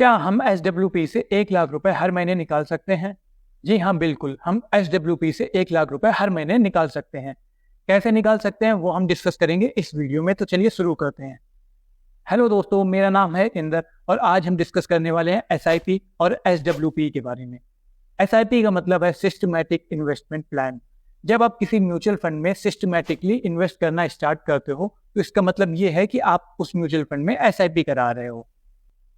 क्या हम SWP से 1 लाख रुपए हर महीने निकाल सकते हैं? जी हाँ, बिल्कुल। हम SWP से 1 लाख रुपए हर महीने निकाल सकते हैं। कैसे निकाल सकते हैं वो हम डिस्कस करेंगे इस वीडियो में, तो चलिए शुरू करते हैं। हेलो दोस्तों, मेरा नाम है इंदर और आज हम डिस्कस करने वाले हैं SIP और SWP के बारे में। SIP का मतलब है सिस्टमैटिक इन्वेस्टमेंट प्लान। जब आप किसी म्यूचुअल फंड में सिस्टमैटिकली इन्वेस्ट करना स्टार्ट करते हो तो इसका मतलब ये है कि आप उस म्यूचुअल फंड में SIP करा रहे हो।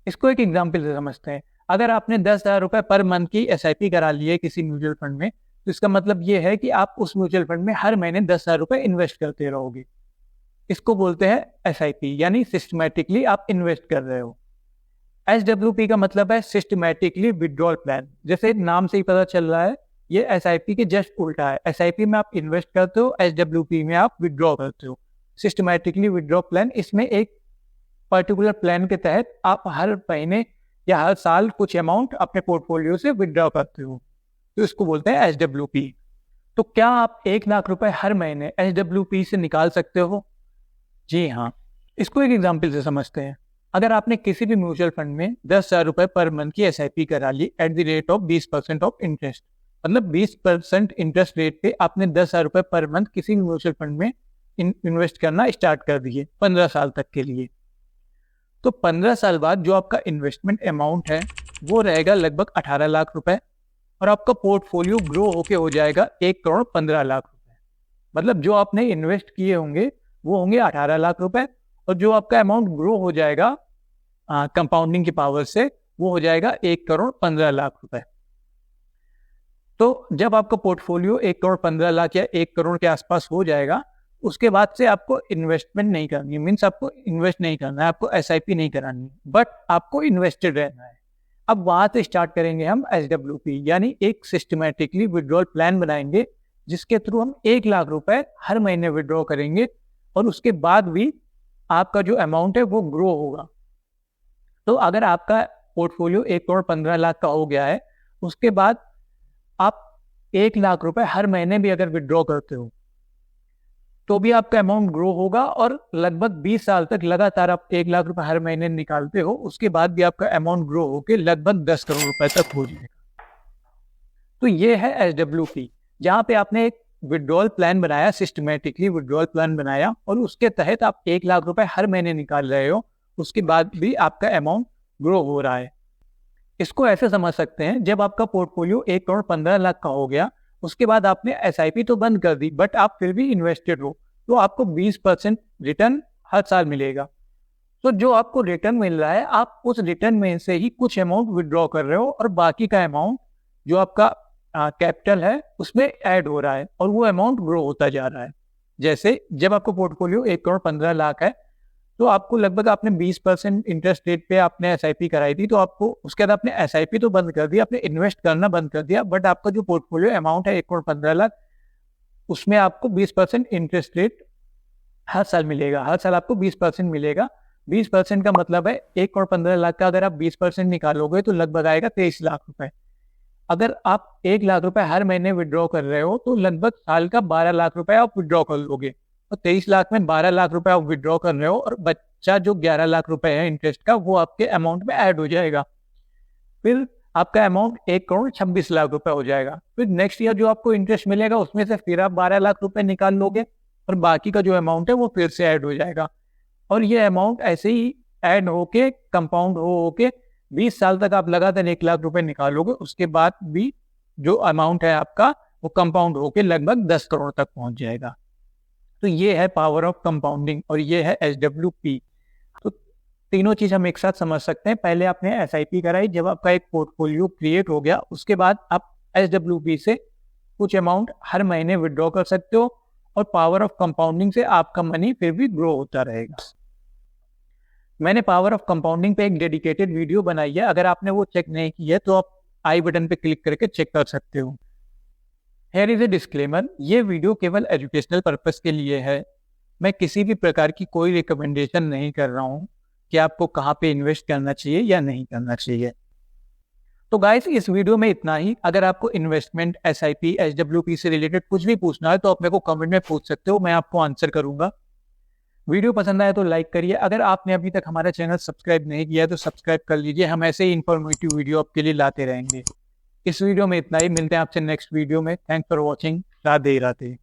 इसको एक एग्जाम्पल से समझते हैं। अगर आपने 10,000 रुपए पर मंथ की SIP करा ली है किसी म्यूचुअल फंड में, तो इसका मतलब ये है कि आप उस म्यूचुअल फंड में हर महीने 10,000 रुपए इन्वेस्ट करते रहोगे। इसको बोलते हैं SIP, यानी सिस्टमैटिकली आप इन्वेस्ट कर रहे हो। SWP का मतलब है सिस्टमैटिकली विड्रॉल प्लान। जैसे नाम से ही पता चल रहा है, ये SIP के जस्ट उल्टा है। SIP में आप इन्वेस्ट करते हो, SWP में आप विड्रॉ करते हो। सिस्टमैटिकली विड्रॉ प्लान, इसमें एक पर्टिकुलर प्लान के तहत आप हर महीने या हर साल कुछ अमाउंट अपने पोर्टफोलियो से विड्रॉ करते हो, तो इसको बोलते हैं SWP। तो क्या आप 1 लाख रुपए हर महीने SWP से निकाल सकते हो? जी हाँ। इसको एक एग्जाम्पल से समझते हैं। अगर आपने किसी भी म्यूचुअल फंड में 10,000 रुपए पर मंथ की SIP करा ली at the rate of 20% of interest, मतलब 20% इंटरेस्ट रेट पे आपने 10,000 रुपए पर मंथ किसी भी म्यूचुअल फंड में इन्वेस्ट करना स्टार्ट कर दिए 15 साल तक के लिए, तो 15 साल बाद जो आपका इन्वेस्टमेंट अमाउंट है वो रहेगा लगभग 18 लाख रुपए और आपका पोर्टफोलियो ग्रो होके हो जाएगा 1,15,00,000 रुपए। मतलब जो आपने इन्वेस्ट किए होंगे वो होंगे 18 लाख रुपए और जो आपका अमाउंट ग्रो हो जाएगा कंपाउंडिंग की पावर से वो हो जाएगा 1,15,00,000 रुपए। तो जब आपका पोर्टफोलियो 1,15,00,000 या 1 करोड़ के आसपास हो जाएगा, उसके बाद से आपको इन्वेस्टमेंट नहीं करनी है, मीन्स आपको इन्वेस्ट नहीं करना है, आपको SIP नहीं करानी है, बट आपको इन्वेस्टेड रहना है। अब वहां से स्टार्ट करेंगे हम SWP, यानी एक सिस्टमैटिकली विड्रॉल प्लान बनाएंगे जिसके थ्रू हम 1 लाख रुपए हर महीने विड्रॉ करेंगे और उसके बाद भी आपका जो अमाउंट है वो ग्रो होगा। तो अगर आपका पोर्टफोलियो 1,15,00,000 का हो गया है, उसके बाद आप 1 लाख रुपए हर महीने भी अगर विड्रॉ करते हो तो भी आपका अमाउंट ग्रो होगा और लगभग 20 साल तक लगातार आप 1 लाख रुपए हर महीने निकालते हो, उसके बाद भी आपका अमाउंट ग्रो होकर लगभग 10 करोड़ रुपए तक हो जाएगा। तो ये है SWP, जहां पे आपने एक विड्रॉल प्लान बनाया, सिस्टमैटिकली विड्रॉल प्लान बनाया और उसके तहत आप 1 लाख रुपए हर महीने निकाल रहे हो, उसके बाद भी आपका अमाउंट ग्रो हो रहा है। इसको ऐसे समझ सकते हैं, जब आपका पोर्टफोलियो 1,15,00,000 का हो गया, उसके बाद आपने SIP तो बंद कर दी बट आप फिर भी इन्वेस्टेड हो, तो आपको 20% रिटर्न हर साल मिलेगा। तो जो आपको रिटर्न मिल रहा है, आप उस रिटर्न में से ही कुछ अमाउंट विड्रॉ कर रहे हो और बाकी का अमाउंट जो आपका कैपिटल है उसमें ऐड हो रहा है और वो अमाउंट ग्रो होता जा रहा है। जैसे जब आपको पोर्टफोलियो 1,15,00,000 है तो आपको लगभग आपने 20% इंटरेस्ट रेट पे आपने SIP कराई थी, तो आपको उसके बाद आपने SIP तो बंद कर दिया, आपने इन्वेस्ट करना बंद कर दिया, बट आपका जो पोर्टफोलियो अमाउंट है 1,15,00,000, उसमें आपको 20% इंटरेस्ट रेट हर साल मिलेगा। हर साल आपको 20% मिलेगा। 20% का मतलब है 1,15,00,000 का अगर आप 20% निकालोगे तो लगभग आएगा 23 लाख रुपए। अगर आप 1 लाख रुपए हर महीने विड्रॉ कर रहे हो तो लगभग साल का 12 लाख रुपए आप विड्रॉ कर लोगे। तो 23 लाख में 12 लाख रुपए आप विड्रॉ कर रहे हो और बच्चा जो 11 लाख रुपए है इंटरेस्ट का वो आपके अमाउंट में ऐड हो जाएगा। फिर आपका अमाउंट 1,26,00,000 रुपए हो जाएगा। फिर नेक्स्ट ईयर जो आपको इंटरेस्ट मिलेगा उसमें से फिर आप 12 लाख रुपए निकाल लोगे और बाकी का जो अमाउंट है वो फिर से ऐड हो जाएगा और ये अमाउंट ऐसे ही ऐड होके कंपाउंड होके 20 साल तक आप लगातार 1 लाख रुपए निकालोगे, उसके बाद भी जो अमाउंट है आपका वो कंपाउंड होके लगभग 10 करोड़ तक पहुंच जाएगा। तो ये है पावर ऑफ कंपाउंडिंग और ये है SWP। तो तीनों चीज हम एक साथ समझ सकते हैं। पहले आपने SIP कराई, जब आपका एक पोर्टफोलियो क्रिएट हो गया उसके बाद आप SWP से कुछ अमाउंट हर महीने विड्रॉ कर सकते हो और पावर ऑफ कंपाउंडिंग से आपका मनी फिर भी ग्रो होता रहेगा। मैंने पावर ऑफ कंपाउंडिंग पे एक डेडिकेटेड वीडियो बनाई है, अगर आपने वो चेक नहीं की है तो आप आई बटन पे क्लिक करके चेक कर सकते हो। Here is a disclaimer, ये वीडियो केवल एजुकेशनल पर्पस के लिए है। मैं किसी भी प्रकार की कोई रिकमेंडेशन नहीं कर रहा हूँ कि आपको कहाँ पे इन्वेस्ट करना चाहिए या नहीं करना चाहिए। तो गाइस, इस वीडियो में इतना ही। अगर आपको इन्वेस्टमेंट, SIP, SWP से रिलेटेड कुछ भी पूछना है तो आप मेरे को कमेंट में पूछ सकते हो, मैं आपको आंसर करूंगा। वीडियो पसंद आया तो लाइक करिए। अगर आपने अभी तक हमारा चैनल सब्सक्राइब नहीं किया है तो सब्सक्राइब कर लीजिए। हम ऐसे ही इंफॉर्मेटिव वीडियो आपके लिए लाते रहेंगे। इस वीडियो में इतना ही, मिलते हैं आपसे नेक्स्ट वीडियो में। Thanks for watching. Radhe Radhe.